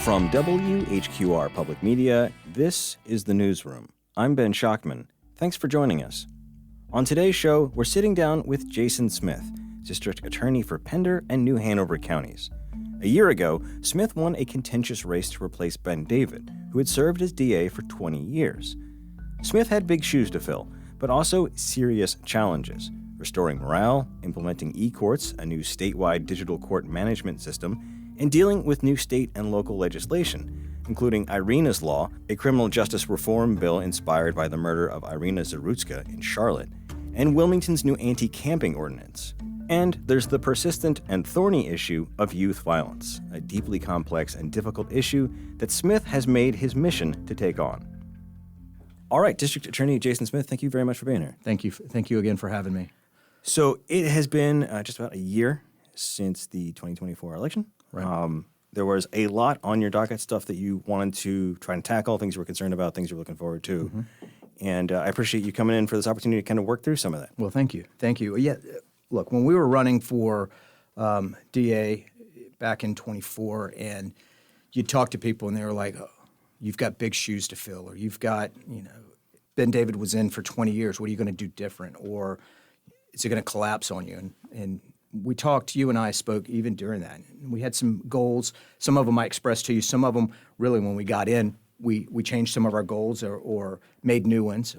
From WHQR Public Media, this is The Newsroom. I'm Ben Schachman. Thanks for joining us. On today's show, we're sitting down with Jason Smith, District Attorney for Pender and New Hanover counties. A year ago, Smith won a contentious race to replace Ben David, who had served as DA for 20 years. Smith had big shoes to fill, but also serious challenges: restoring morale, implementing e-courts, a new statewide digital court management system, and dealing with new state and local legislation, including Irina's Law, a criminal justice reform bill inspired by the murder of Irina Zarutska in Charlotte, and Wilmington's new anti-camping ordinance. And there's the persistent and thorny issue of youth violence, a deeply complex and difficult issue that Smith has made his mission to take on. All right, District Attorney Jason Smith, thank you very much for being here. Thank you. Thank you again for having me. So it has been just about a year since the 2024 election. Right. There was a lot on your docket, stuff that you wanted to try and tackle, things you were concerned about, things you were looking forward to. Mm-hmm. And I appreciate you coming in for this opportunity to kind of work through some of that. Well, thank you. Thank you. Yeah, look, when we were running for DA back in 24, and you talk to people and they were like, oh, you've got big shoes to fill, or you've got, Ben David was in for 20 years. What are you going to do different? Or is it going to collapse on you? And we talked, you and I spoke even during that. We had some goals. Some of them I expressed to you. Some of them, really, when we got in, we changed some of our goals or made new ones.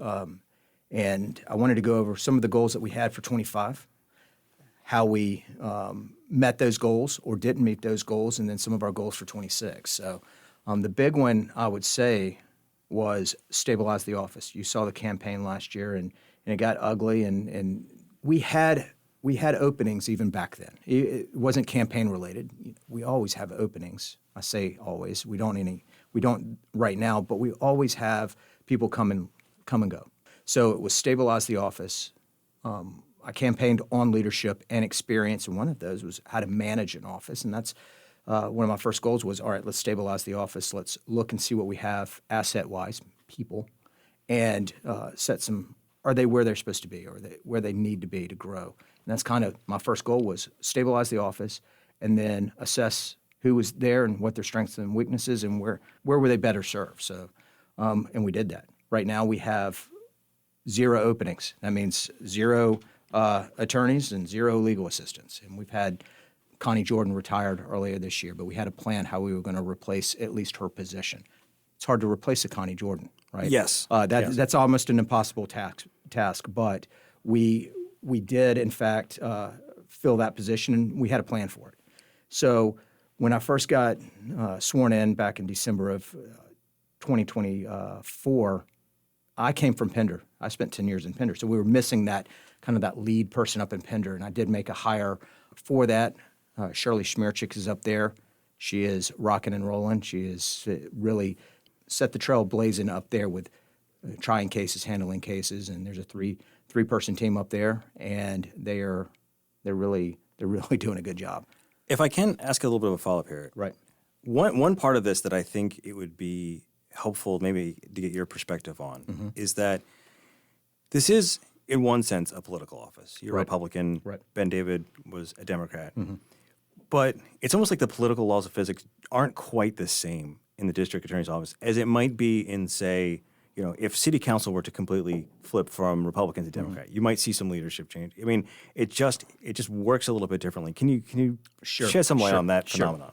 And I wanted to go over some of the goals that we had for 25, how we met those goals or didn't meet those goals, and then some of our goals for 26. So the big one, I would say, was stabilize the office. You saw the campaign last year, and it got ugly, and we had openings even back then. It wasn't campaign related. We always have openings. I say always. We don't right now, but we always have people come and go. So it was stabilize the office. I campaigned on leadership and experience, and one of those was how to manage an office, and that's one of my first goals was, all right, let's stabilize the office. Let's look and see what we have asset-wise, people, and set some. Are they where they're supposed to be, or where they need to be to grow? And that's kind of my first goal was stabilize the office, and then assess who was there and what their strengths and weaknesses, and where were they better served. So, and we did that. Right now we have 0 openings. That means 0 attorneys and 0 legal assistants. And we've had Connie Jordan retired earlier this year, but we had a plan how we were going to replace at least her position. It's hard to replace a Connie Jordan, right? Yes. Yes. That's almost an impossible task, but we did, in fact, fill that position, and we had a plan for it. So when I first got sworn in back in December of 2024, I came from Pender. I spent 10 years in Pender, so we were missing that lead person up in Pender, and I did make a hire for that. Shirley Schmierchik is up there. She is rocking and rolling. She is really set the trail blazing up there with trying cases, handling cases, and there's a three-person team up there, and they're really doing a good job. If I can ask a little bit of a follow-up here. Right. One part of this that I think it would be helpful maybe to get your perspective on is that this is, in one sense, a political office. You're a Republican. Right. Ben David was a Democrat. But it's almost like the political laws of physics aren't quite the same in the district attorney's office as it might be in, say, if city council were to completely flip from Republican to Democrat, you might see some leadership change. I mean, it just works a little bit differently. Can you shed some light on that phenomenon?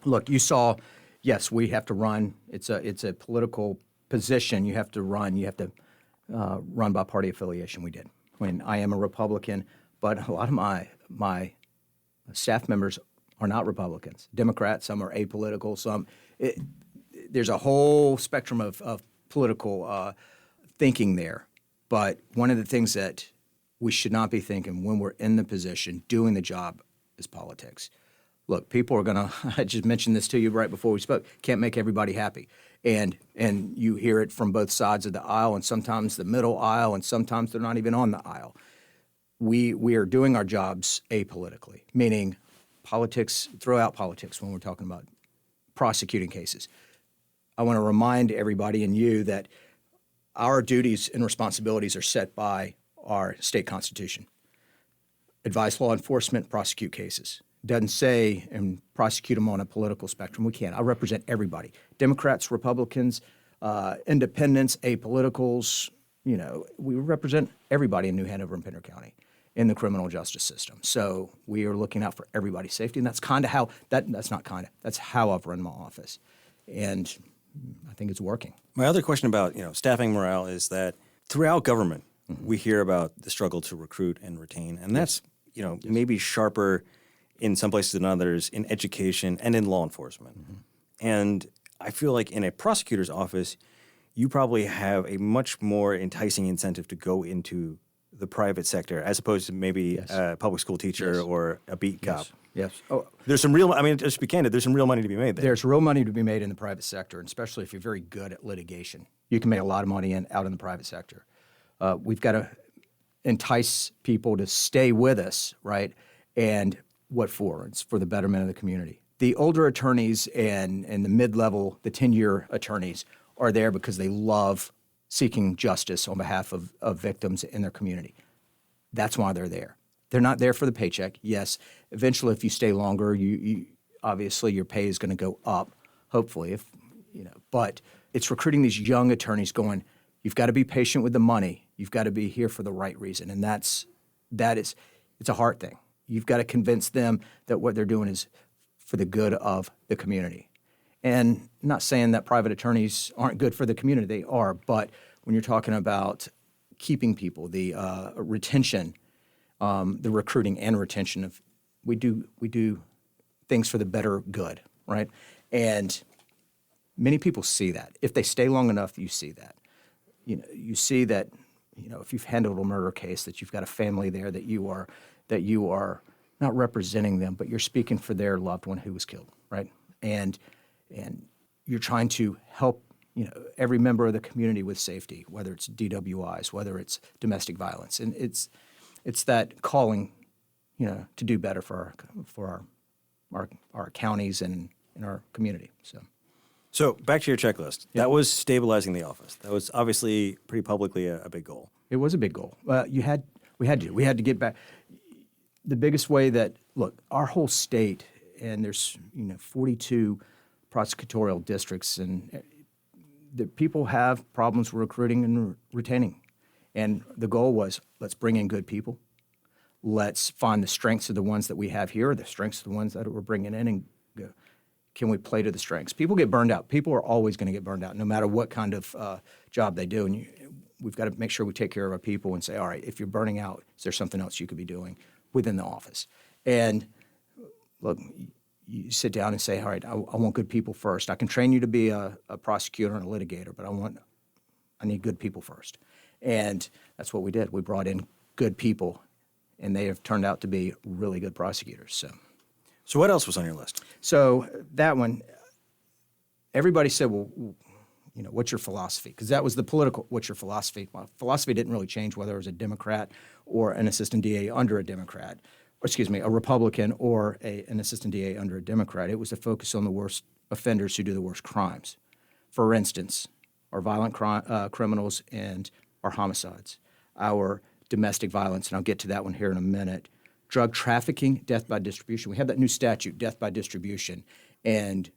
Look, you saw, yes, we have to run. It's a political position. You have to run. You have to run by party affiliation. We did. When I am a Republican, but a lot of my staff members are not Republicans. Democrats, some are apolitical, some. There's a whole spectrum of political thinking there. But one of the things that we should not be thinking when we're in the position, doing the job, is politics. Look, people are going to, I just mentioned this to you right before we spoke, can't make everybody happy. And you hear it from both sides of the aisle, and sometimes the middle aisle, and sometimes they're not even on the aisle. We are doing our jobs apolitically, meaning politics, throw out politics when we're talking about prosecuting cases. I want to remind everybody and you that our duties and responsibilities are set by our state constitution. Advise law enforcement, prosecute cases. doesn't say and prosecute them on a political spectrum. We can't. I represent everybody: Democrats, Republicans, independents, apoliticals. We represent everybody in New Hanover and Pender County in the criminal justice system. So we are looking out for everybody's safety, and that's kind of how that's how I've run my office, and I think it's working. My other question about staffing morale is that throughout government, we hear about the struggle to recruit and retain, and that's maybe sharper in some places than others in education and in law enforcement. And I feel like in a prosecutor's office, you probably have a much more enticing incentive to go into the private sector as opposed to maybe a public school teacher or a beat cop. Yes. Oh, There's some real, just to be candid, there's some real money to be made there. there's real money to be made in the private sector, and especially if you're very good at litigation. You can make a lot of money out in the private sector. We've got to entice people to stay with us, right? And what for? It's for the betterment of the community. The older attorneys and the mid-level, the 10-year attorneys are there because they love seeking justice on behalf of victims in their community. That's why they're there. They're not there for the paycheck. Yes, eventually, if you stay longer, you obviously your pay is going to go up. Hopefully, But it's recruiting these young attorneys. You've got to be patient with the money. You've got to be here for the right reason, and it's a hard thing. You've got to convince them that what they're doing is for the good of the community. And I'm not saying that private attorneys aren't good for the community. They are, but when you're talking about keeping people, the retention, the recruiting and retention we do things for the better good, right? And many people see that. If they stay long enough, you see that. You see that, if you've handled a murder case, that you've got a family there, that you are not representing them, but you're speaking for their loved one who was killed, right? And you're trying to help, every member of the community with safety, whether it's DWIs, whether it's domestic violence, and it's that calling, to do better for our counties and in our community. So back to your checklist. That was stabilizing the office. That was obviously pretty publicly a big goal. It was a big goal. We had to get back. The biggest way that, look, our whole state, and there's 42 prosecutorial districts, and the people have problems recruiting and retaining. And the goal was, let's bring in good people. Let's find the strengths of the ones that we have here, the strengths of the ones that we're bringing in, and go, can we play to the strengths? People get burned out. People are always going to get burned out, no matter what kind of job they do. And we've got to make sure we take care of our people and say, all right, if you're burning out, is there something else you could be doing within the office? And look, you sit down and say, all right, I want good people first. I can train you to be a prosecutor and a litigator, but I need good people first. And that's what we did. We brought in good people, and they have turned out to be really good prosecutors. So what else was on your list? So that one, everybody said, well, what's your philosophy? Because that was the political, what's your philosophy? Well, philosophy didn't really change whether it was a Democrat or an assistant DA under a Democrat, a Republican or an assistant DA under a Democrat. It was to focus on the worst offenders who do the worst crimes. For instance, our violent criminals and our homicides, our domestic violence, and I'll get to that one here in a minute, drug trafficking, death by distribution. We have that new statute, death by distribution, and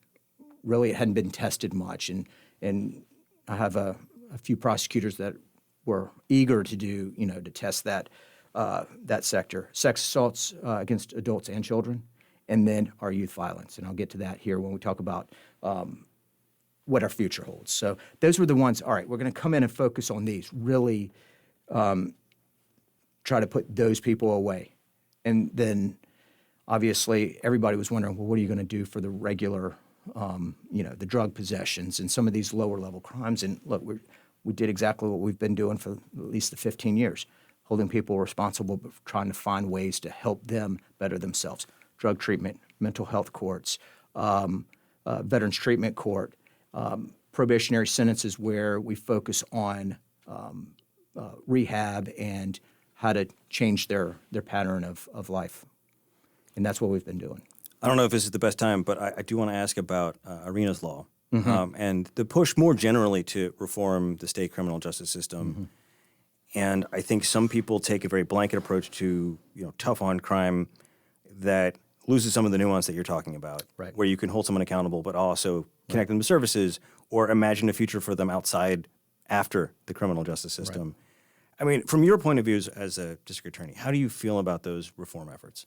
really it hadn't been tested much. And I have a few prosecutors that were eager to do, to test that sector. Sex assaults against adults and children, and then our youth violence. And I'll get to that here when we talk about what our future holds. So those were the ones, all right, we're going to come in and focus on these, really try to put those people away. And then, obviously, everybody was wondering, well, what are you going to do for the regular, the drug possessions and some of these lower-level crimes? And look, we did exactly what we've been doing for at least the 15 years, holding people responsible, but trying to find ways to help them better themselves. Drug treatment, mental health courts, veterans treatment court, probationary sentences where we focus on rehab and how to change their pattern of life. And that's what we've been doing. I don't know if this is the best time, but I do want to ask about Arena's law and the push more generally to reform the state criminal justice system. And I think some people take a very blanket approach to, tough on crime that loses some of the nuance that you're talking about, Right. where you can hold someone accountable, but also connect them to services or imagine a future for them outside after the criminal justice system. I mean, from your point of view as a district attorney, how do you feel about those reform efforts?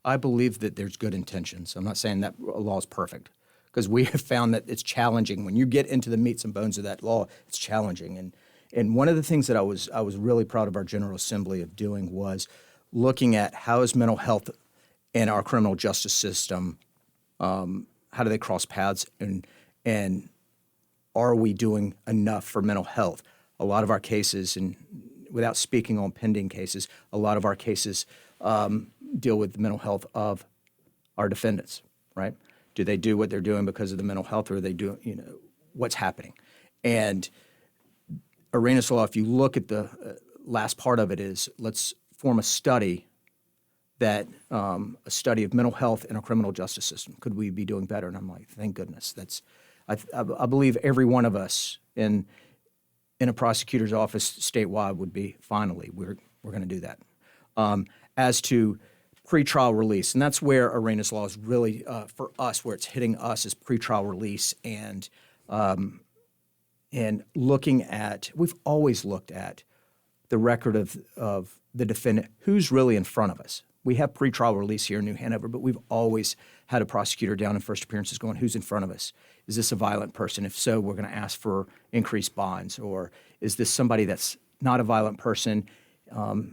I believe that there's good intentions. I'm not saying that a law is perfect, because we have found that it's challenging. When you get into the meats and bones of that law, it's challenging. And one of the things that I was really proud of our General Assembly of doing was looking at how is mental health in our criminal justice system, how do they cross paths, and are we doing enough for mental health? A lot of our cases, and without speaking on pending cases, a lot of our cases deal with the mental health of our defendants, right? Do they do what they're doing because of the mental health, or are they doing, what's happening? And Arenas law, if you look at the last part of it, is let's form a study a study of mental health in our criminal justice system. Could we be doing better? And I'm like, thank goodness. I believe every one of us in a prosecutor's office statewide would be, finally, we're going to do that. As to pretrial release, and that's where Arenas law is really, for us, where it's hitting us is pretrial release, and looking at, we've always looked at the record of the defendant, who's really in front of us. We have pretrial release here in New Hanover, but we've always had a prosecutor down in first appearances going, who's in front of us? Is this a violent person? If so, we're going to ask for increased bonds. Or is this somebody that's not a violent person?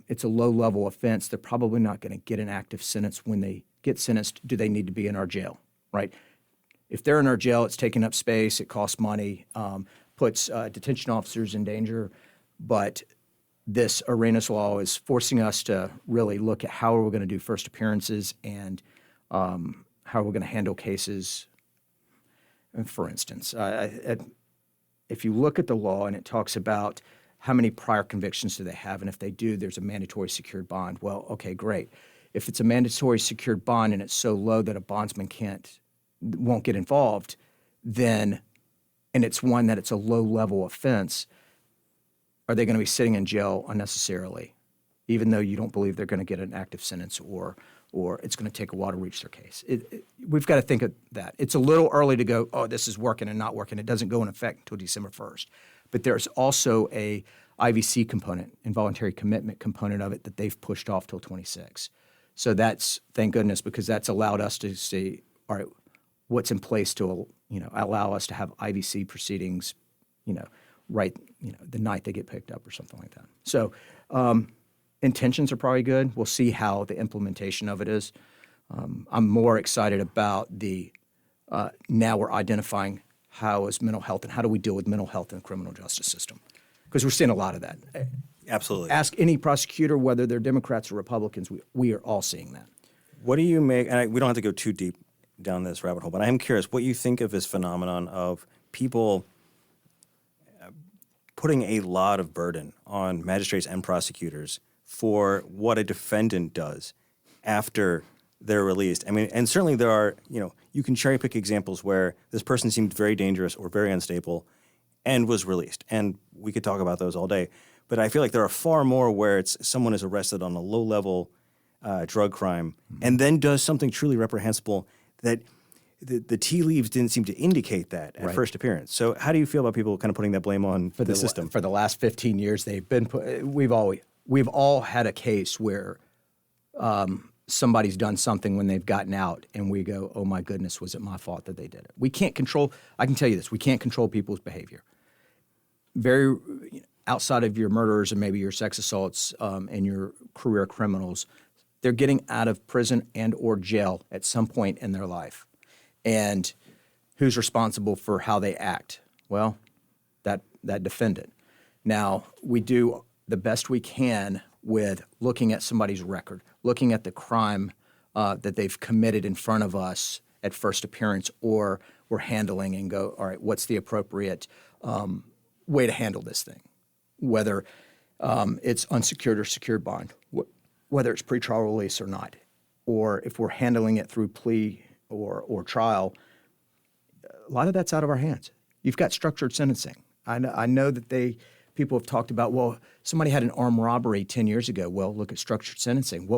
It's a low-level offense. They're probably not going to get an active sentence. When they get sentenced, do they need to be in our jail, right? If they're in our jail, it's taking up space, it costs money, puts detention officers in danger. But this Arenas law is forcing us to really look at how are we going to do first appearances, and how are we going to handle cases. And for instance, if you look at the law and it talks about how many prior convictions do they have, and if they do, there's a mandatory secured bond. Well, okay, great. If it's a mandatory secured bond and it's so low that a bondsman won't get involved, then, and it's one that it's a low-level offense, are they going to be sitting in jail unnecessarily, even though you don't believe they're going to get an active sentence, or it's going to take a while to reach their case? We've got to think of that. It's a little early to go, oh, this is working and not working. It doesn't go in effect until December 1st. But there's also a IVC component, involuntary commitment component of it, that they've pushed off till 26. So that's, thank goodness, because that's allowed us to see, all right, what's in place to, allow us to have IVC proceedings, the night they get picked up or something like that. So intentions are probably good. We'll see how the implementation of it is. I'm more excited about now we're identifying how is mental health and how do we deal with mental health in the criminal justice system, because we're seeing a lot of that. Absolutely. Ask any prosecutor, whether they're Democrats or Republicans, we are all seeing that. What do you make, and we don't have to go too deep down this rabbit hole, but I am curious what you think of this phenomenon of people putting a lot of burden on magistrates and prosecutors for what a defendant does after they're released. I mean, and certainly there are, you can cherry pick examples where this person seemed very dangerous or very unstable and was released. And we could talk about those all day. But I feel like there are far more where it's someone is arrested on a low-level drug crime and then does something truly reprehensible that the tea leaves didn't seem to indicate that at first appearance. So how do you feel about people kind of putting that blame on the system? For the last 15 years, they've been we've all had a case where somebody's done something when they've gotten out, and we go, oh my goodness, was it my fault that they did it? We can't control, I can tell you this, we can't control people's behavior. Very outside of your murderers and maybe your sex assaults and your career criminals, they're getting out of prison and or jail at some point in their life. And who's responsible for how they act? Well, that defendant. Now, we do the best we can with looking at somebody's record, looking at the crime that they've committed in front of us at first appearance, or we're handling and go, all right, what's the appropriate way to handle this thing? Whether it's unsecured or secured bond, whether it's pretrial release or not, or if we're handling it through plea or trial, a lot of that's out of our hands. You've got structured sentencing. I know that they people have talked about, well, somebody had an armed robbery 10 years ago. Well, look at structured sentencing.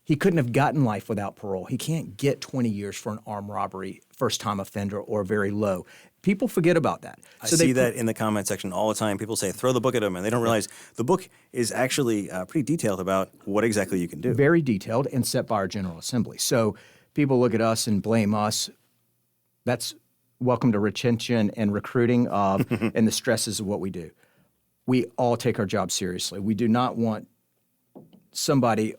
He couldn't have gotten life without parole. He can't get 20 years for an armed robbery, first-time offender, or very low. People forget about that. I see that in the comment section all the time. People say, throw the book at them, and they don't realize the book is actually pretty detailed about what exactly you can do. Very detailed and set by our General Assembly. So people look at us and blame us. That's welcome to retention and recruiting and the stresses of what we do. We all take our job seriously. We do not want somebody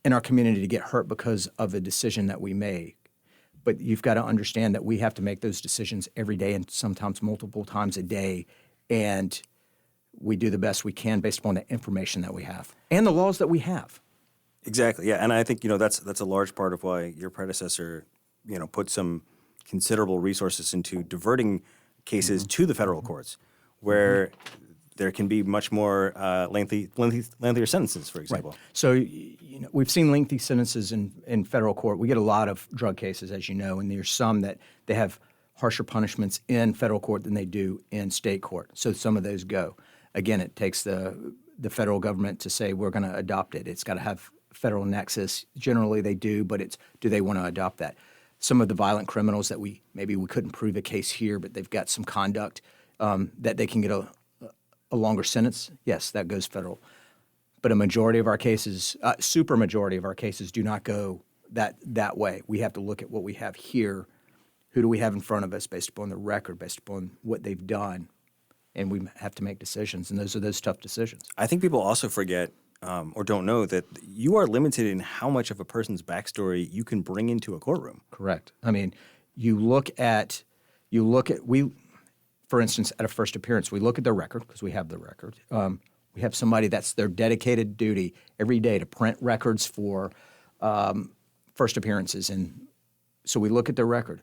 in our community to get hurt because of a decision that we make. But you've got to understand that we have to make those decisions every day and sometimes multiple times a day. And we do the best we can based upon the information that we have and the laws that we have. Exactly. Yeah. And I think, that's a large part of why your predecessor, put some considerable resources into diverting cases to the federal courts, where there can be much more lengthier sentences, for example. Right. So, we've seen lengthy sentences in federal court. We get a lot of drug cases, as you know, and there's some that they have harsher punishments in federal court than they do in state court. So some of those go. Again, it takes the federal government to say we're going to adopt it. It's got to have federal nexus. Generally, they do, but do they want to adopt that? Some of the violent criminals that maybe we couldn't prove a case here, but they've got some conduct that they can get a longer sentence. Yes, that goes federal. But a majority of our cases, super majority of our cases, do not go that way. We have to look at what we have here. Who do we have in front of us based upon the record, based upon what they've done? And we have to make decisions, and those are those tough decisions. I think people also forget or don't know that you are limited in how much of a person's backstory you can bring into a courtroom. Correct. I mean, for instance, at a first appearance, we look at their record because we have the record. We have somebody that's their dedicated duty every day to print records for first appearances, and so we look at their record.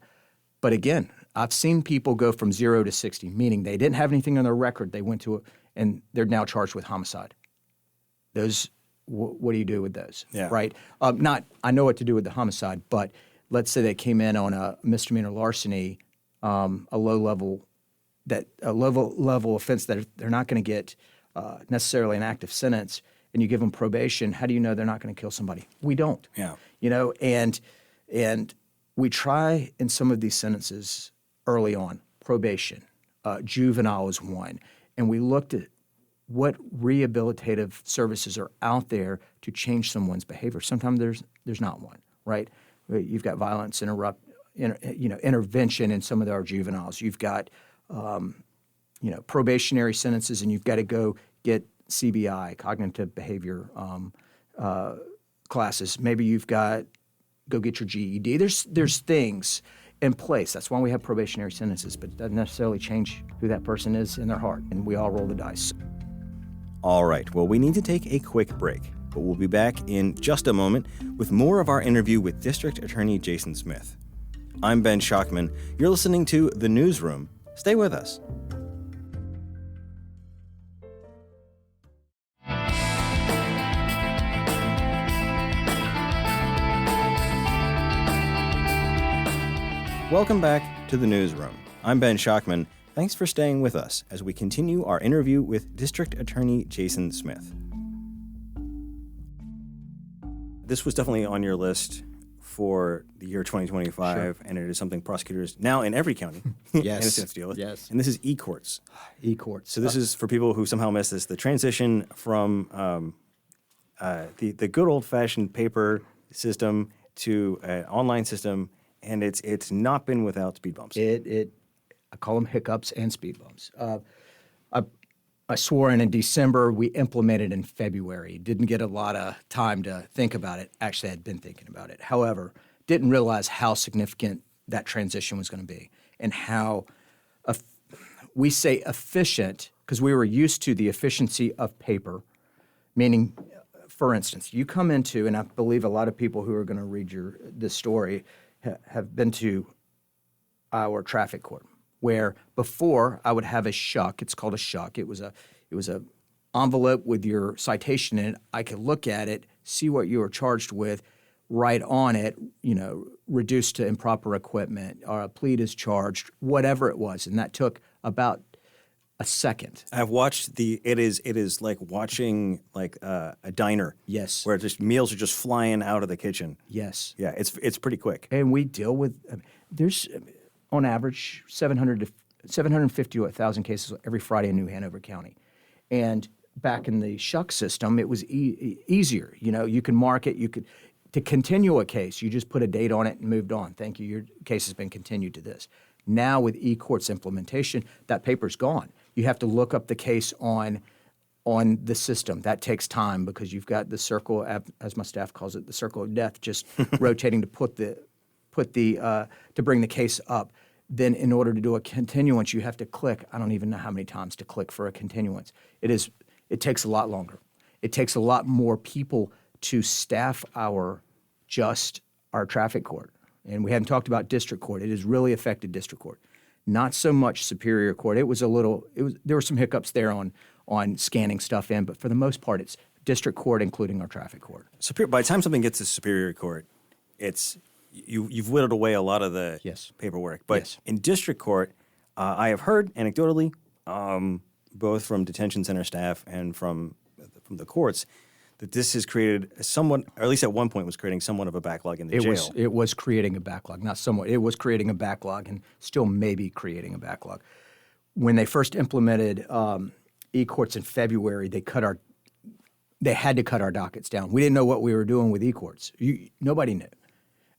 But again, I've seen people go from 0 to 60, meaning they didn't have anything on their record. They went to and they're now charged with homicide. Those, what do you do with those? Yeah. Right? I know what to do with the homicide, but let's say they came in on a misdemeanor larceny, a low level offense that they're not going to get necessarily an active sentence, and you give them probation. How do you know they're not going to kill somebody? We don't. Yeah. And we try in some of these sentences early on, probation, juvenile is one, and we looked at what rehabilitative services are out there to change someone's behavior. Sometimes there's not one, right? You've got violence intervention in some of our juveniles. You've got probationary sentences, and you've got to go get CBI, cognitive behavior classes. Maybe you've got go get your GED. There's things in place. That's why we have probationary sentences, but it doesn't necessarily change who that person is in their heart, and we all roll the dice. All right, well, we need to take a quick break, but we'll be back in just a moment with more of our interview with District Attorney Jason Smith. I'm Ben Schockman. You're listening to The Newsroom. Stay with us. Welcome back to The Newsroom. I'm Ben Schockman. Thanks for staying with us as we continue our interview with District Attorney Jason Smith. This was definitely on your list for the year 2025, Sure. and it is something prosecutors now in every county Yes. have to deal with. Yes. And this is e-courts. E-courts. So this is for people who somehow missed this, the transition from the good old-fashioned paper system to an online system, and it's not been without speed bumps. I call them hiccups and speed bumps. I swore in December. We implemented in February. Didn't get a lot of time to think about it. Actually, I'd been thinking about it. However, didn't realize how significant that transition was going to be and how we say efficient because we were used to the efficiency of paper, meaning, for instance, you come into, and I believe a lot of people who are going to read this story have been to our traffic court, where before I would have a shuck. It's called a shuck. It was a envelope with your citation in it. I could look at it, see what you were charged with, write on it, reduced to improper equipment, or a plea is charged, whatever it was. And that took about a second. I've watched it is like watching like a diner. Yes. Where just meals are just flying out of the kitchen. Yes. Yeah, it's pretty quick. And we deal with, there's on average 750 to 1,000 cases every Friday in New Hanover County. And back in the shuck system, it was easier. You know, you can mark it, to continue a case, you just put a date on it and moved on. Thank you, your case has been continued to this. Now with eCourt's implementation, that paper's gone. You have to look up the case on the system. That takes time because you've got the circle, as my staff calls it, the circle of death, just rotating to to bring the case up. Then in order to do a continuance, you have to click. I don't even know how many times to click for a continuance. It takes a lot longer. It takes a lot more people to staff our traffic court. And we haven't talked about district court. It has really affected district court. Not so much superior court. There were some hiccups there on scanning stuff in, but for the most part, it's district court, including our traffic court. By the time something gets to superior court, you've whittled away a lot of the Yes. paperwork. But Yes. in district court, I have heard anecdotally, both from detention center staff and from the courts, that this has created somewhat, or at least at one point was creating somewhat of a backlog in the jail. It was creating a backlog, not somewhat. It was creating a backlog and still may be creating a backlog. When they first implemented e-courts in February, they had to cut our dockets down. We didn't know what we were doing with e-courts. Nobody knew.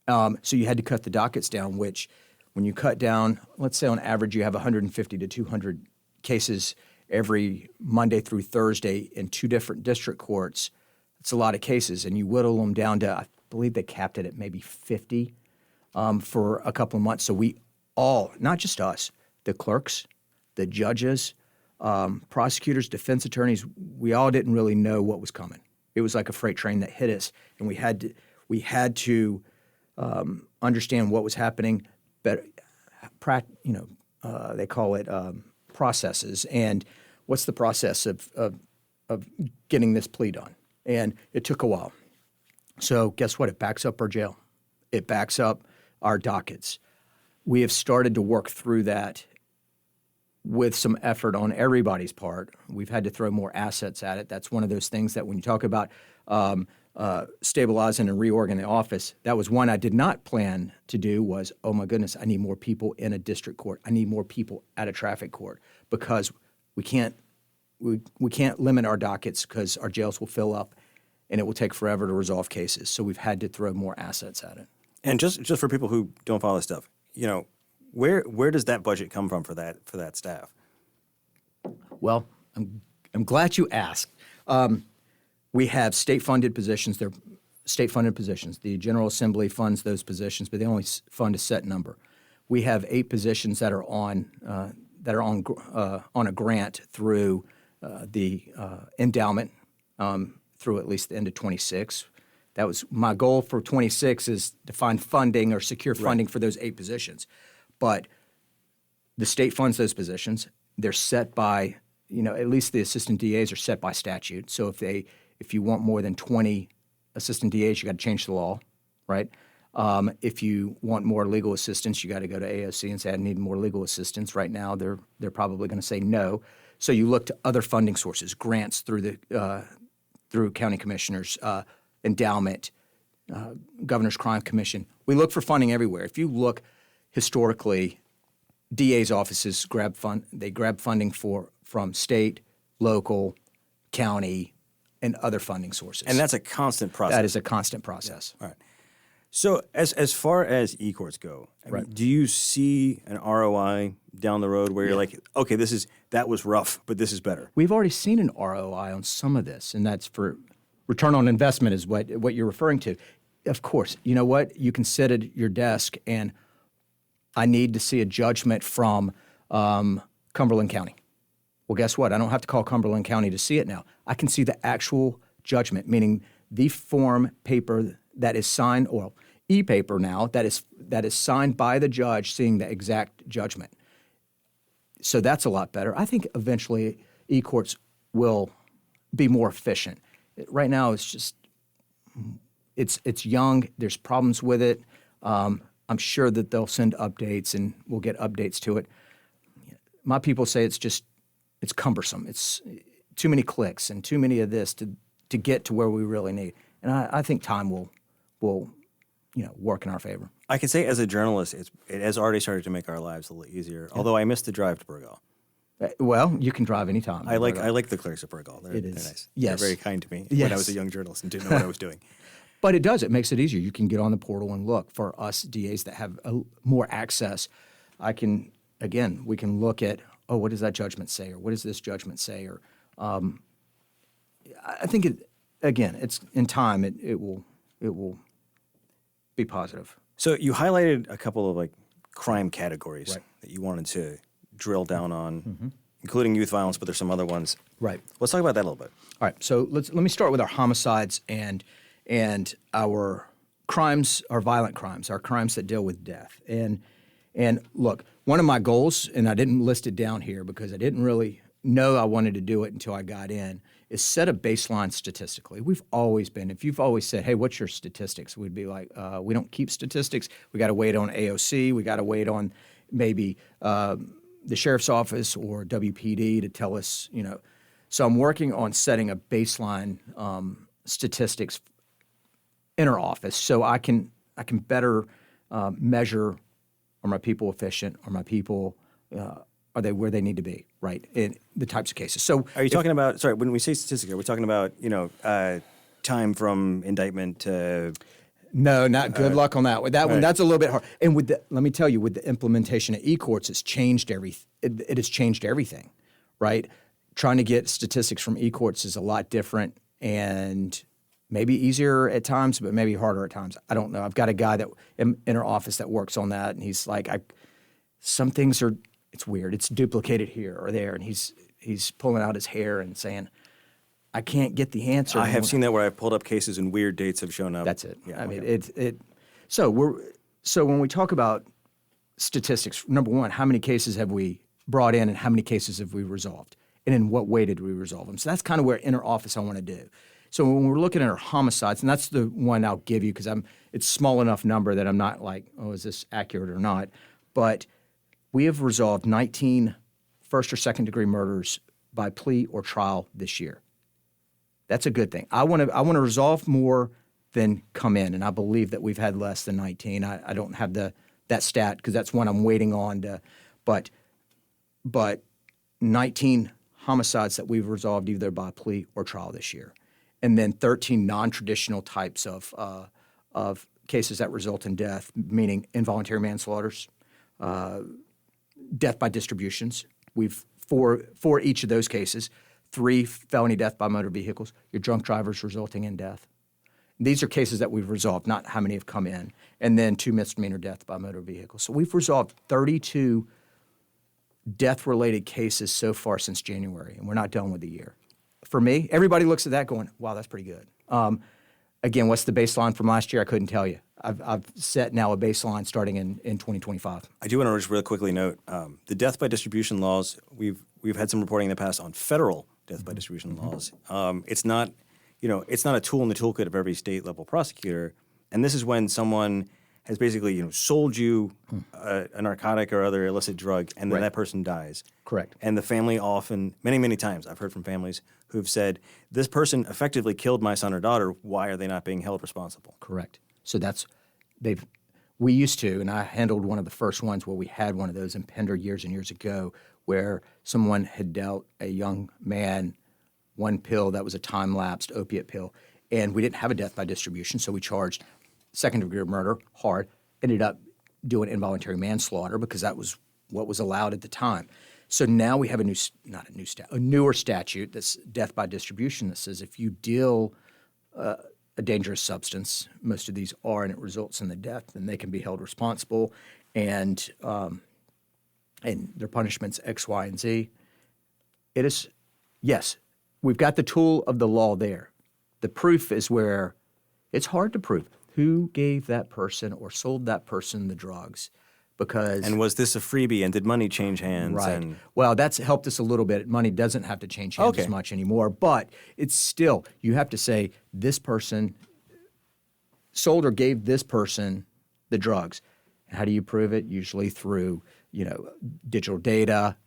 So you had to cut the dockets down, which when you cut down, let's say on average you have 150 to 200 cases every Monday through Thursday in 2 different district courts. It's a lot of cases, and you whittle them down to, I believe they capped it at maybe 50 for a couple of months. So we all, not just us, the clerks, the judges, prosecutors, defense attorneys, we all didn't really know what was coming. It was like a freight train that hit us, and we had to understand what was happening. Better, they call it processes, and what's the process of getting this plea done? And it took a while. So guess what? It backs up our jail. It backs up our dockets. We have started to work through that with some effort on everybody's part. We've had to throw more assets at it. That's one of those things that when you talk about stabilizing and reorganizing the office, that was one I did not plan to do was, oh my goodness, I need more people in a district court. I need more people at a traffic court because we can't limit our dockets because our jails will fill up and it will take forever to resolve cases. So we've had to throw more assets at it. And just for people who don't follow this stuff, where does that budget come from for that staff? Well, I'm glad you asked. We have state-funded positions. They're state-funded positions. The General Assembly funds those positions, but they only fund a set number. We have 8 positions that are on a grant through the endowment through at least the end of 26. That was my goal for 26 is to find funding or secure funding for those 8 positions. But the state funds those positions. They're set by, at least the assistant DAs are set by statute. So if you want more than 20 assistant DAs, you got to change the law, right? If you want more legal assistance, you got to go to AOC and say, I need more legal assistance. Right now, they're probably going to say no. So you look to other funding sources, grants through county commissioners, endowment, Governor's Crime Commission. We look for funding everywhere. If you look historically, DA's offices grab funding from state, local, county, and other funding sources. And that's a constant process. That is a constant process. All right. So as far as e-courts go, I mean, do you see an ROI down the road where you're like, okay, that was rough, but this is better? We've already seen an ROI on some of this, and that's for return on investment is what you're referring to. Of course, you know what? You can sit at your desk and I need to see a judgment from Cumberland County. Well, guess what? I don't have to call Cumberland County to see it now. I can see the actual judgment, meaning the form paper that is signed, or e-paper now, that is signed by the judge seeing the exact judgment. So that's a lot better. I think eventually e-courts will be more efficient. Right now it's just, it's young, there's problems with it. I'm sure that they'll send updates and we'll get updates to it. My people say it's just it's cumbersome. It's too many clicks and too many of this to get to where we really need. And I think time will work in our favor. I can say as a journalist, it has already started to make our lives a little easier. Yeah. Although I miss the drive to Burgal. Well, you can drive anytime. I like the clerks at Burgal. They're nice. Yes. They're very kind to me yes. when I was a young journalist and didn't know what I was doing. But it does. It makes it easier. You can get on the portal and look. For us DAs that have more access, we can look at, what does that judgment say? Or what does this judgment say? Or I think it's in time, it will be positive. So you highlighted a couple of crime categories that you wanted to drill down on, including youth violence, but there's some other ones. Right. Let's talk about that a little bit. All right. So let me start with our homicides and our crimes, our violent crimes, our crimes that deal with death. And look, one of my goals, and I didn't list it down here because I didn't really know I wanted to do it until I got in, is set a baseline statistically. We've always been, if you've always said, hey, what's your statistics? We'd be like, we don't keep statistics. We got to wait on AOC. We got to wait on maybe the sheriff's office or WPD to tell us, So I'm working on setting a baseline statistics in our office so I can better measure, are my people efficient? Are my people, are they where they need to be, right, in the types of cases? So are you talking about, sorry, when we say statistics, are we talking about, time from indictment to... No, not good luck on that one. That one, that's a little bit hard. And let me tell you, with the implementation of e-courts, it's changed it has changed everything, right? Trying to get statistics from e-courts is a lot different and maybe easier at times, but maybe harder at times. I don't know. I've got a guy that in our office that works on that, and he's like, some things are, it's weird. It's duplicated here or there, and he's pulling out his hair and saying, I can't get the answer. I have seen that where I've pulled up cases and weird dates have shown up. That's it. Yeah, I mean, So when we talk about statistics, number one, how many cases have we brought in and how many cases have we resolved? And in what way did we resolve them? So that's kind of where inner office I want to do. So when we're looking at our homicides, and that's the one I'll give you because it's small enough number that I'm not like, is this accurate or not? But we have resolved 19 first or second degree murders by plea or trial this year. That's a good thing. I want to resolve more than come in, and I believe that we've had less than 19. I don't have that stat because that's one I'm waiting on to, but 19 homicides that we've resolved either by plea or trial this year, and then 13 non-traditional types of cases that result in death, meaning involuntary manslaughters, death by distributions. We've for each of those cases. 3 felony death by motor vehicles, your drunk drivers resulting in death. These are cases that we've resolved, not how many have come in. And then 2 misdemeanor death by motor vehicles. So we've resolved 32 death-related cases so far since January, and we're not done with the year. For me, everybody looks at that going, wow, that's pretty good. Again, what's the baseline from last year? I couldn't tell you. I've set now a baseline starting in 2025. I do want to just really quickly note, the death by distribution laws, we've had some reporting in the past on federal death by distribution laws. It's not a tool in the toolkit of every state level prosecutor. And this is when someone has basically, sold you a narcotic or other illicit drug, and then that person dies. Correct. And the family often, many, many times, I've heard from families who've said, this person effectively killed my son or daughter. Why are they not being held responsible? Correct. So we used to, and I handled one of the first ones where we had one of those in Pender years and years ago, where someone had dealt a young man one pill that was a time-lapsed opiate pill, and we didn't have a death by distribution, so we charged second-degree murder hard, ended up doing involuntary manslaughter because that was what was allowed at the time. So now we have a newer statute that's death by distribution that says if you deal a dangerous substance, most of these are, and it results in the death, then they can be held responsible, and their punishment's X, Y, and Z. It is, yes, we've got the tool of the law there. The proof is where it's hard to prove who gave that person or sold that person the drugs, because and was this a freebie, and did money change hands? Right. Well, that's helped us a little bit. Money doesn't have to change hands as much anymore, but it's still, you have to say this person sold or gave this person the drugs. How do you prove it? Usually through, digital data,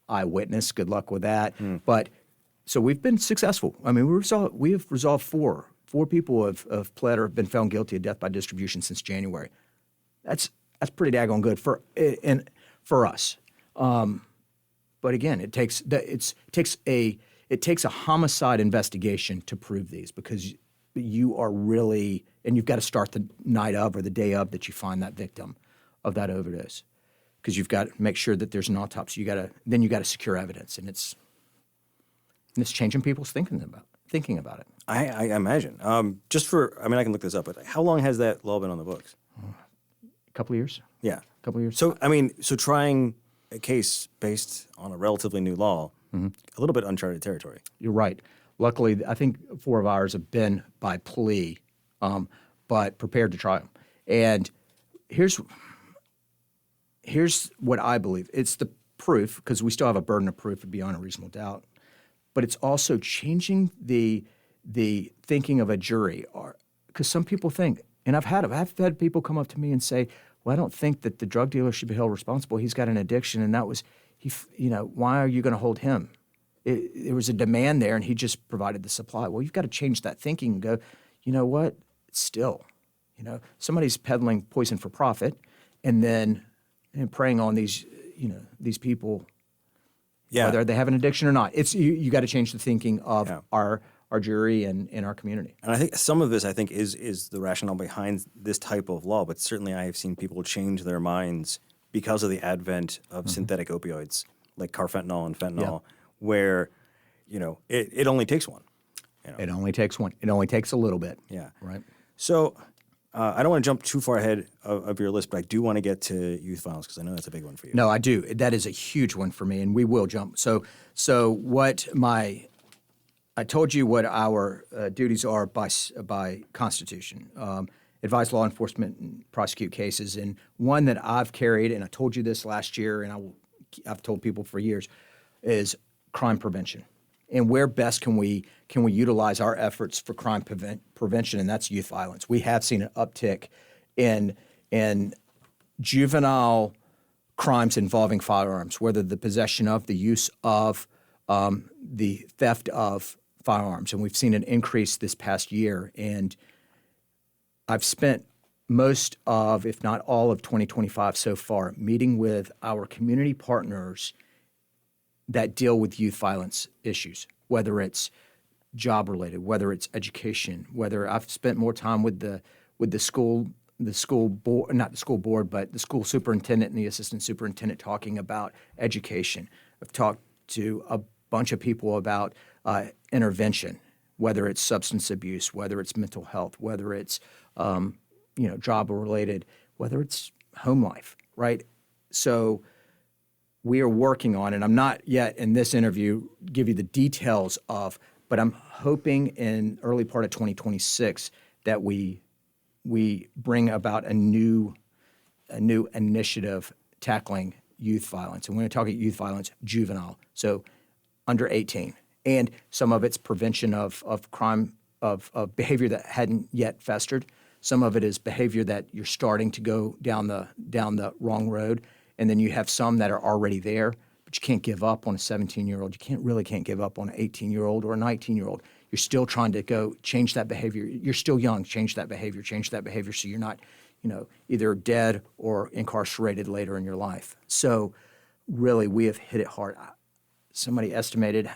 eyewitness. Good luck with that. But so we've been successful. I mean, we have resolved four. Four people have pled or have been found guilty of death by distribution since January. That's pretty daggone good for us. But again, it takes a homicide investigation to prove these, because you are really, and you've got to start the night of or the day of that you find that victim of that overdose, because you've got to make sure that there's an autopsy. You got to secure evidence, and it's changing people's thinking about it. I imagine. I can look this up, but how long has that law been on the books? A couple of years. Yeah. A couple of years. So trying a case based on a relatively new law, a little bit uncharted territory. You're right. Luckily, I think 4 of ours have been by plea, but prepared to try them. And here's what I believe. It's the proof, because we still have a burden of proof beyond a reasonable doubt, but it's also changing the thinking of a jury. Because some people think, and I've had people come up to me and say, well, I don't think that the drug dealer should be held responsible. He's got an addiction, and that was, why are you going to hold him? There was a demand there, and he just provided the supply. Well, you've got to change that thinking and go, you know what? Still, somebody's peddling poison for profit, and then preying on these people, whether they have an addiction or not. It's you got to change the thinking of our jury and our community. And I think some of this, is the rationale behind this type of law. But certainly, I have seen people change their minds because of the advent of synthetic opioids like carfentanil and fentanyl, where it only takes one. It only takes one. It only takes a little bit. Yeah. Right. So I don't want to jump too far ahead of your list, but I do want to get to youth violence, because I know that's a big one for you. No, I do. That is a huge one for me, and we will jump. So what I told you what our duties are by Constitution. Advise law enforcement and prosecute cases. And one that I've carried, and I told you this last year, and I've told people for years, is crime prevention. And where best can we utilize our efforts for crime prevention, and that's youth violence. We have seen an uptick in juvenile crimes involving firearms, whether the possession of, the use of, the theft of firearms. And we've seen an increase this past year. And I've spent most of, if not all of 2025 so far, meeting with our community partners that deal with youth violence issues, whether it's job related, whether it's education, whether I've spent more time with the school board, not the school board, but the school superintendent and the assistant superintendent talking about education. I've talked to a bunch of people about intervention, whether it's substance abuse, whether it's mental health, whether it's job related, whether it's home life, right? So we are working on, and I'm not yet in this interview give you the details of, but I'm hoping in early part of 2026 that we bring about a new initiative tackling youth violence. And when we talk about youth violence, juvenile, so under 18. And some of it's prevention of crime, of behavior that hadn't yet festered. Some of it is behavior that you're starting to go down the wrong road. And then you have some that are already there, but you can't give up on a 17-year-old. You really can't give up on an 18-year-old or a 19-year-old. You're still trying to go change that behavior. You're still young, change that behavior so you're not, either dead or incarcerated later in your life. So really, we have hit it hard. Somebody estimated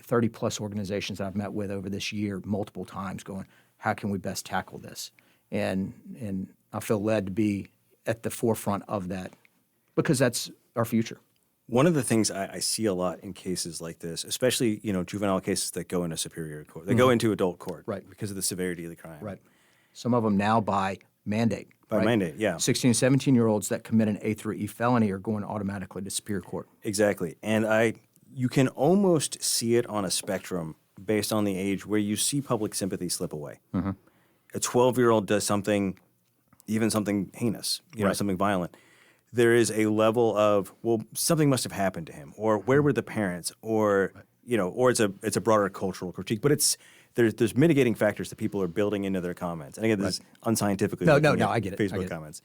30 plus organizations that I've met with over this year multiple times going, how can we best tackle this? And I feel led to be at the forefront of that, because that's our future. One of the things I see a lot in cases like this, especially juvenile cases that go into superior court, they go into adult court, right, because of the severity of the crime. Right. Some of them now by mandate. By mandate, yeah. 16 and 17-year-olds that commit an A through E felony are going automatically to superior court. Exactly, and you can almost see it on a spectrum based on the age where you see public sympathy slip away. Mm-hmm. A 12-year-old does something, even something heinous, something violent. There is a level of, well, something must have happened to him, or where were the parents, or or it's a broader cultural critique. But there's mitigating factors that people are building into their comments. And again, this is unscientifically. No, I get it. Facebook comments.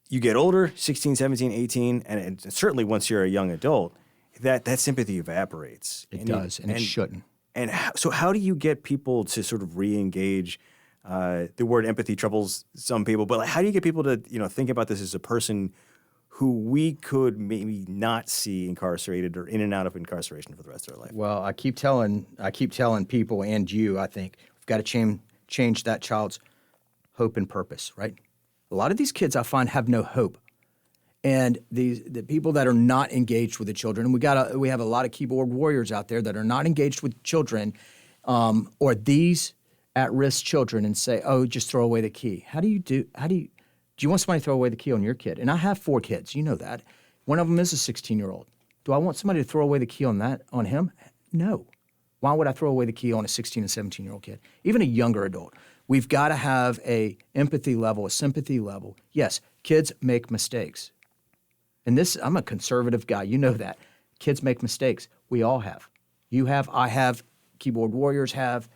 you get older, 16, 17, 18, and certainly once you're a young adult, that sympathy evaporates. It does, and it shouldn't. And so how do you get people to sort of re-engage? The word empathy troubles some people, but like, how do you get people to think about this as a person who we could maybe not see incarcerated or in and out of incarceration for the rest of their life? Well, I keep telling people and you, I think we've got to change that child's hope and purpose, right? A lot of these kids I find have no hope. And the people that are not engaged with the children, and we have a lot of keyboard warriors out there that are not engaged with children, or these at-risk children, and say, "Oh, just throw away the key." Do you want somebody to throw away the key on your kid? And I have 4 kids, you know that. One of them is a 16-year-old. Do I want somebody to throw away the key on him? No. Why would I throw away the key on a 16 and 17-year-old kid? Even a younger adult. We've got to have a empathy level, a sympathy level. Yes, kids make mistakes. And I'm a conservative guy. You know that. Kids make mistakes. We all have. You have, I have, keyboard warriors have.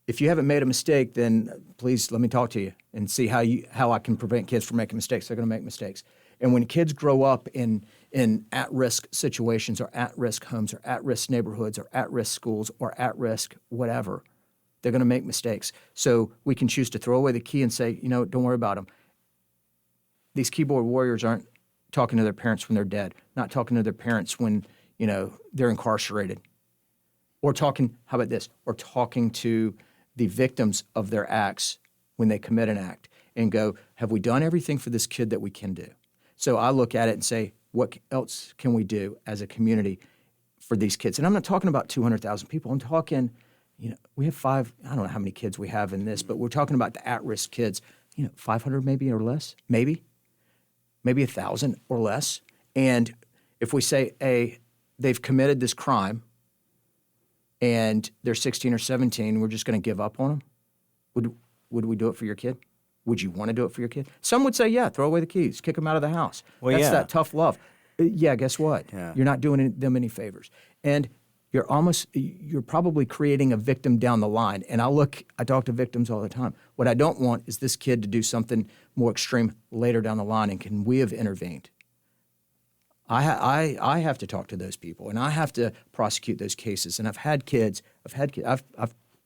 If you haven't made a mistake, then please let me talk to you and see how I can prevent kids from making mistakes. They're going to make mistakes. And when kids grow up in at-risk situations or at-risk homes or at-risk neighborhoods or at-risk schools or at-risk whatever, they're going to make mistakes. So we can choose to throw away the key and say, don't worry about them. These keyboard warriors aren't talking to their parents when they're dead, not talking to their parents when, they're incarcerated. Or talking, how about this? Or talking to the victims of their acts when they commit an act and go, have we done everything for this kid that we can do? So I look at it and say, what else can we do as a community for these kids? And I'm not talking about 200,000 people. I'm talking, we have I don't know how many kids we have in this, but we're talking about the at-risk kids, 500 maybe or less, maybe 1,000 or less. And if we say, they've committed this crime and they're 16 or 17, we're just going to give up on them, would we do it for your kid? Would you want to do it for your kid? Some would say, yeah, throw away the keys, kick them out of the house. Well, That's that tough love. Yeah, guess what? Yeah. You're not doing them any favors. And you're probably creating a victim down the line. And I talk to victims all the time. What I don't want is this kid to do something more extreme later down the line. And can we have intervened? I have to talk to those people, and I have to prosecute those cases. And I've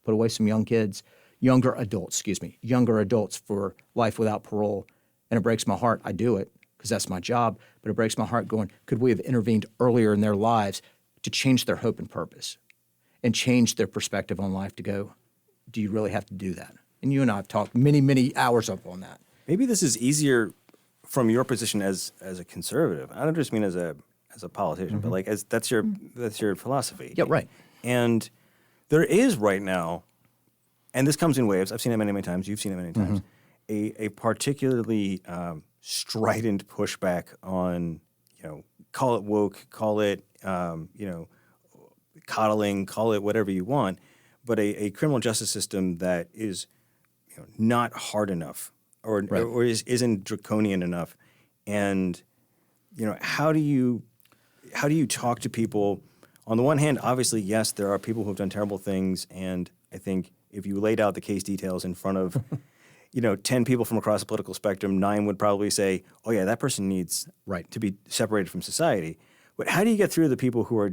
put away some younger adults for life without parole. And it breaks my heart. I do it because that's my job. But it breaks my heart going, could we have intervened earlier in their lives to change their hope and purpose and change their perspective on life to go, do you really have to do that? And you and I have talked many, many hours up on that. Maybe this is easier from your position as a conservative. I don't just mean as a politician, but like that's your philosophy. Yeah, right. And there is right now, and this comes in waves. I've seen it many, many times. You've seen it many times. A particularly strident pushback on, call it woke, call it, coddling, call it whatever you want, but a criminal justice system that is, not hard enough or isn't draconian enough. And, how do you talk to people? On the one hand, obviously, yes, there are people who have done terrible things, and I think if you laid out the case details in front of 10 people from across the political spectrum, 9 would probably say, oh yeah, that person needs to be separated from society. But how do you get through the people who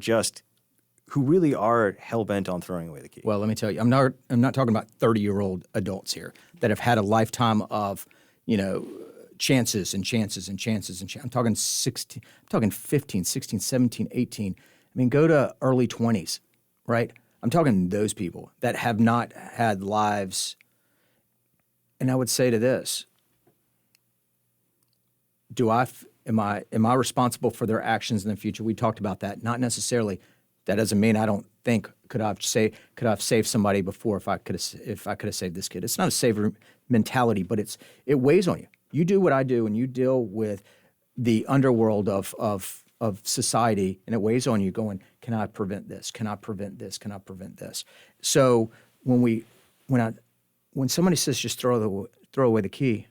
really are hell-bent on throwing away the key? Well, let me tell you, I'm not talking about 30-year-old adults here that have had a lifetime of, chances and chances and chances and chances. I'm talking 15, 16, 17, 18. I mean, go to early 20s, right? I'm talking those people that have not had lives. And I would say to this, am I responsible for their actions in the future? We talked about that. Not necessarily. That doesn't mean I don't think could I have saved somebody before if I could have saved this kid. It's not a saver mentality, but it weighs on you. You do what I do, and you deal with the underworld of society, and it weighs on you. Going, can I prevent this? Can I prevent this? Can I prevent this? So when somebody says just throw away the key,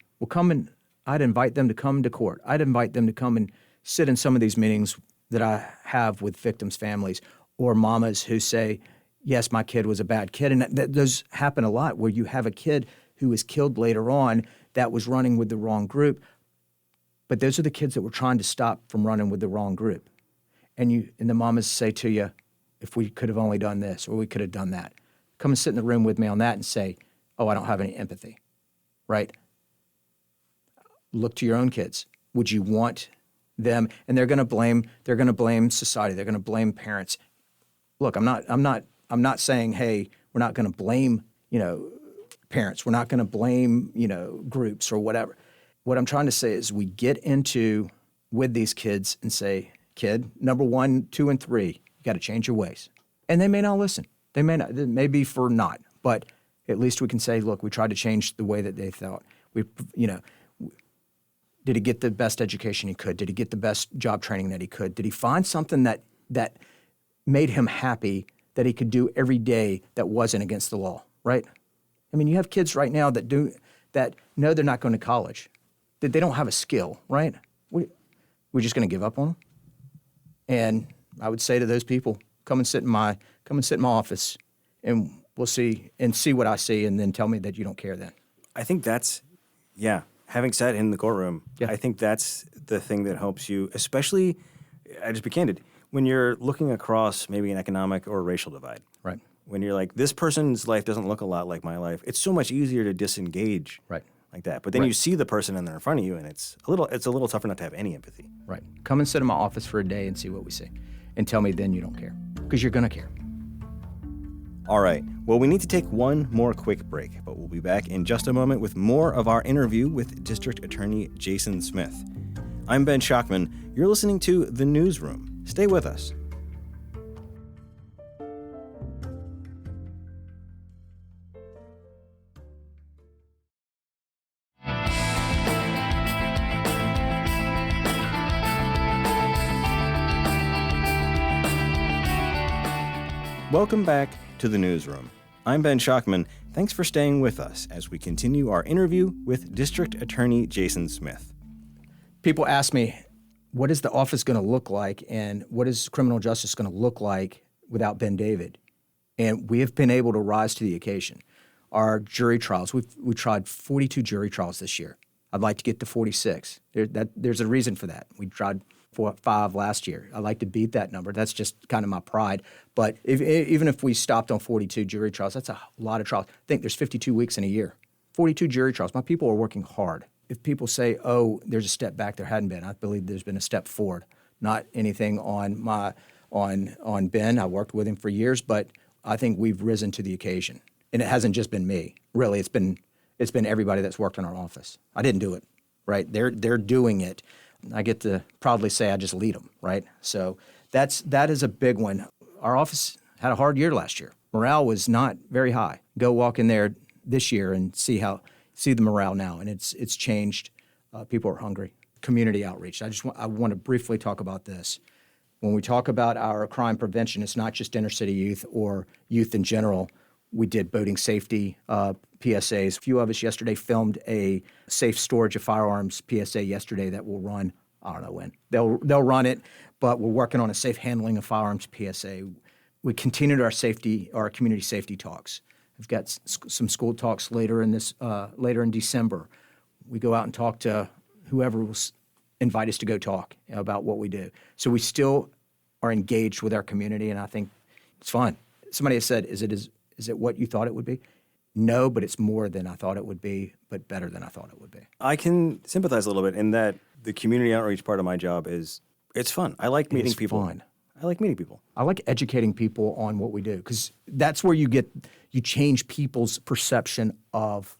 I'd invite them to come to court. I'd invite them to come and sit in some of these meetings that I have with victims' families or mamas who say, yes, my kid was a bad kid. And those happen a lot where you have a kid who is killed later on that was running with the wrong group. But those are the kids that we're trying to stop from running with the wrong group. And the mamas say to you, if we could have only done this or we could have done that. Come and sit in the room with me on that and say, oh, I don't have any empathy, right? Look to your own kids. Would you want them? And they're going to blame society. They're going to blame parents. Look, I'm not saying, hey, we're not going to blame, parents. We're not going to blame, groups or whatever. What I'm trying to say is we get into with these kids and say, kid, number 1, 2, and 3, you got to change your ways. And they may not listen. They may not. It may be for not. But at least we can say, look, we tried to change the way that they thought. Did he get the best education he could? Did he get the best job training that he could? Did he find something that made him happy that he could do every day that wasn't against the law, right? I mean, you have kids right now that know they're not going to college, that they don't have a skill, right? We're just going to give up on them. And I would say to those people, come and sit in my office, and we'll see what I see, and then tell me that you don't care then. I think that's, having sat in the courtroom, I think that's the thing that helps you, especially, I just be candid, when you're looking across maybe an economic or racial divide. Right. When you're like, this person's life doesn't look a lot like my life, it's so much easier to disengage like that. But then you see the person and they're in front of you, and it's a little tougher not to have any empathy. Right. Come and sit in my office for a day and see what we see. And tell me then you don't care. Because you're going to care. All right. Well, we need to take one more quick break, but we'll be back in just a moment with more of our interview with District Attorney Jason Smith. I'm Ben Schockman. You're listening to The Newsroom. Stay with us. Welcome back to The Newsroom. I'm Ben Schockman. Thanks for staying with us as we continue our interview with District Attorney Jason Smith. People ask me, what is the office going to look like, and what is criminal justice going to look like without Ben David? And we have been able to rise to the occasion. Our jury trials, we tried 42 jury trials this year. I'd like to get to 46. There's a reason for that. We tried 5 last year. I'd like to beat that number. That's just kind of my pride. But even if we stopped on 42 jury trials, that's a lot of trials. I think there's 52 weeks in a year. 42 jury trials. My people are working hard. If people say, oh, there's a step back, there hadn't been. I believe there's been a step forward. Not anything on Ben. I worked with him for years, but I think we've risen to the occasion. And it hasn't just been me. Really, it's been everybody that's worked in our office. I didn't do it, right? They're doing it. I get to proudly say I just lead them, right? So that is a big one. Our office had a hard year last year. Morale was not very high. Go walk in there this year and see the morale now, and it's changed. People are hungry. Community outreach. I want to briefly talk about this. When we talk about our crime prevention, it's not just inner city youth or youth in general. We did boating safety PSAs. A few of us yesterday filmed a safe storage of firearms PSA yesterday that will run, I don't know when. They'll run it, but we're working on a safe handling of firearms PSA. We continued our community safety talks. We've got some school talks later in December. We go out and talk to whoever will invite us to go talk about what we do. So we still are engaged with our community, and I think it's fun. Somebody has said, is it what you thought it would be? No, but it's more than I thought it would be, but better than I thought it would be. I can sympathize a little bit in that the community outreach part of my job it's fun. I like meeting people. Fun. I like meeting people. I like educating people on what we do, because that's where you change people's perception of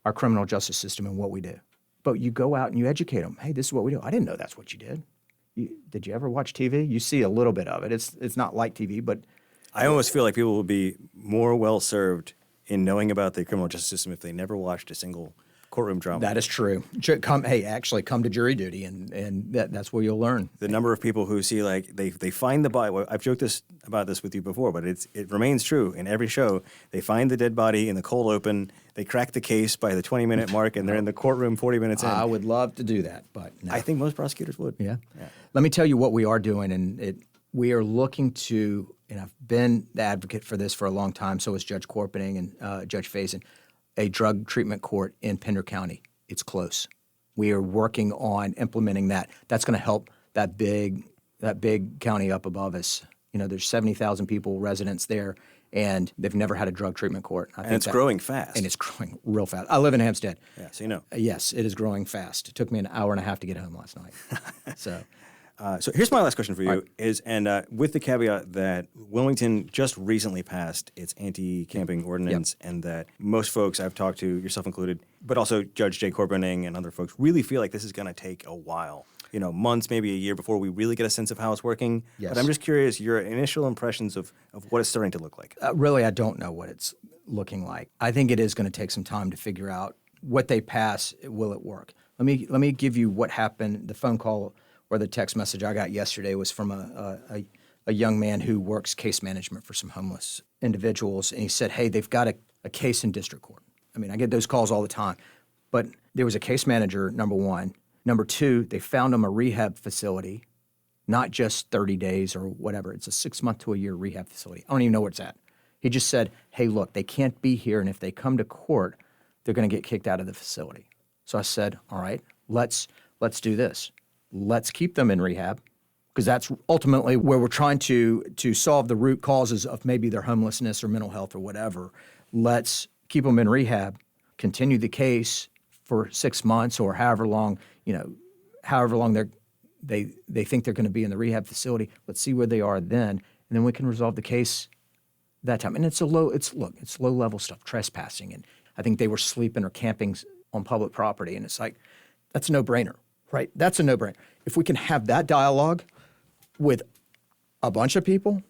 our criminal justice system and what we do. But you go out and you educate them. Hey, this is what we do. I didn't know that's what you did. Did you ever watch TV? You see a little bit of it. It's not like TV, but I almost feel like people would be more well served in knowing about the criminal justice system if they never watched a single courtroom drama. That is true. Come to jury duty, and that's where you'll learn. The number of people who see, like, they find the body. Well, I've joked about this with you before, but it remains true in every show. They find the dead body in the cold open. They crack the case by the 20-minute mark, and they're in the courtroom 40 minutes in. I would love to do that, but no. I think most prosecutors would. Yeah. Let me tell you what we are doing, and we are looking to, and I've been the advocate for this for a long time, so is Judge Corpening and Judge Faison, a drug treatment court in Pender County. It's close. We are working on implementing that. That's going to help that big county up above us. There's 70,000 people, residents there, and they've never had a drug treatment court. And it's growing fast. And it's growing real fast. I live in Hampstead. Yeah, so you know. Yes, it is growing fast. It took me an hour and a half to get home last night. So here's my last question for you with the caveat that Wilmington just recently passed its anti-camping ordinance, and that most folks I've talked to, yourself included, but also Judge Jay Corbening and other folks, really feel like this is going to take a while. Months, maybe a year before we really get a sense of how it's working. Yes. But I'm just curious, your initial impressions of what it's starting to look like. Really, I don't know what it's looking like. I think it is going to take some time to figure out what they pass. Will it work? Let me give you what happened. The phone call or the text message I got yesterday was from a young man who works case management for some homeless individuals, and he said, hey, they've got a case in district court. I mean, I get those calls all the time. But there was a case manager, number one. Number two, they found him a rehab facility, not just 30 days or whatever. It's a 6-month to a year rehab facility. I don't even know where it's at. He just said, hey, look, they can't be here, and if they come to court, they're going to get kicked out of the facility. So I said, all right, let's do this. Let's keep them in rehab, because that's ultimately where we're trying to solve the root causes of maybe their homelessness or mental health or whatever. Let's keep them in rehab, continue the case for 6 months or however long they think they're going to be in the rehab facility. Let's see where they are then, and then we can resolve the case that time. And it's low level stuff, trespassing, and I think they were sleeping or camping on public property, and it's like, that's a no-brainer, right? That's a no-brainer. If we can have that dialogue with a bunch of people,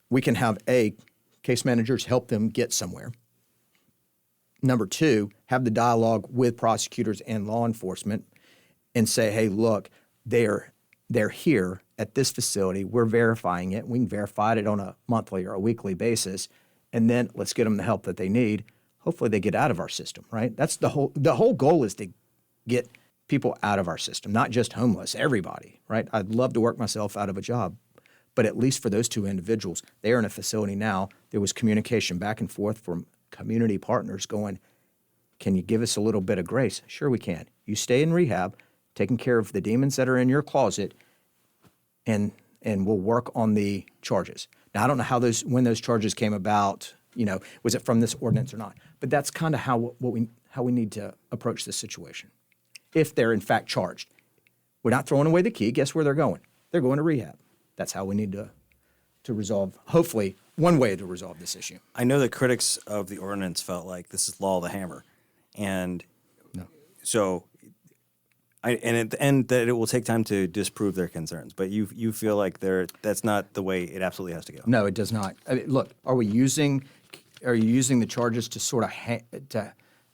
we can have case managers help them get somewhere. Number two, have the dialogue with prosecutors and law enforcement and say, hey, look, they're here at this facility. We're verifying it. We can verify it on a monthly or a weekly basis, and then let's get them the help that they need. Hopefully they get out of our system, right? That's the whole goal is to get people out of our system, not just homeless, everybody, right? I'd love to work myself out of a job, but at least for those two individuals, they are in a facility now. There was communication back and forth from community partners going, can you give us a little bit of grace? Sure we can. You stay in rehab, taking care of the demons that are in your closet, and we'll work on the charges. Now, I don't know when those charges came about, was it from this ordinance or not? But that's kind of how we need to approach this situation. If they're in fact charged. We're not throwing away the key. Guess where they're going? They're going to rehab. That's how we need to resolve, hopefully, one way to resolve this issue. I know that critics of the ordinance felt like this is law of the hammer. And so, and at the end, that it will take time to disprove their concerns. But you feel like that's not the way it absolutely has to go. No, it does not. I mean, look, are you using the charges to sort of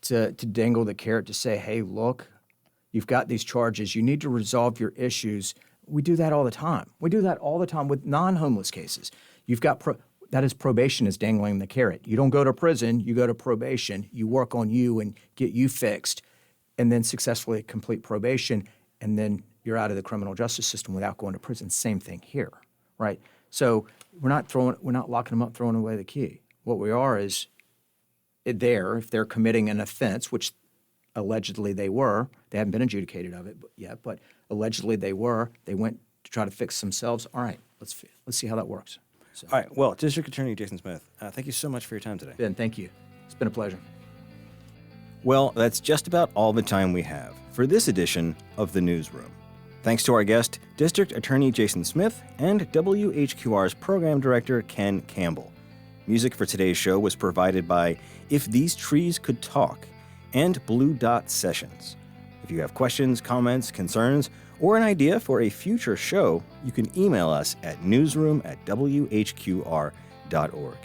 to dangle the carrot to say, hey, look, you've got these charges. You need to resolve your issues. We do that all the time. We do that all the time with non-homeless cases. You've got that is probation is dangling the carrot. You don't go to prison, you go to probation. You work on you and get you fixed, and then successfully complete probation, and then you're out of the criminal justice system without going to prison. Same thing here, right? So we're not locking them up, throwing away the key. What we are is if they're committing an offense, which allegedly they were, they haven't been adjudicated of it yet, but allegedly they went to try to fix themselves. All right, let's see how that works. So. All right, well, District Attorney Jason Smith, thank you so much for your time today. Ben, thank you. It's been a pleasure. Well, that's just about all the time we have for this edition of The Newsroom. Thanks to our guest, District Attorney Jason Smith, and WHQR's Program Director, Ken Campbell. Music for today's show was provided by If These Trees Could Talk and Blue Dot Sessions. If you have questions, comments, concerns, or an idea for a future show, you can email us at newsroom@whqr.org.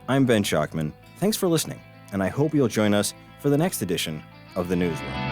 I'm Ben Schockman. Thanks for listening, and I hope you'll join us for the next edition of The Newsroom.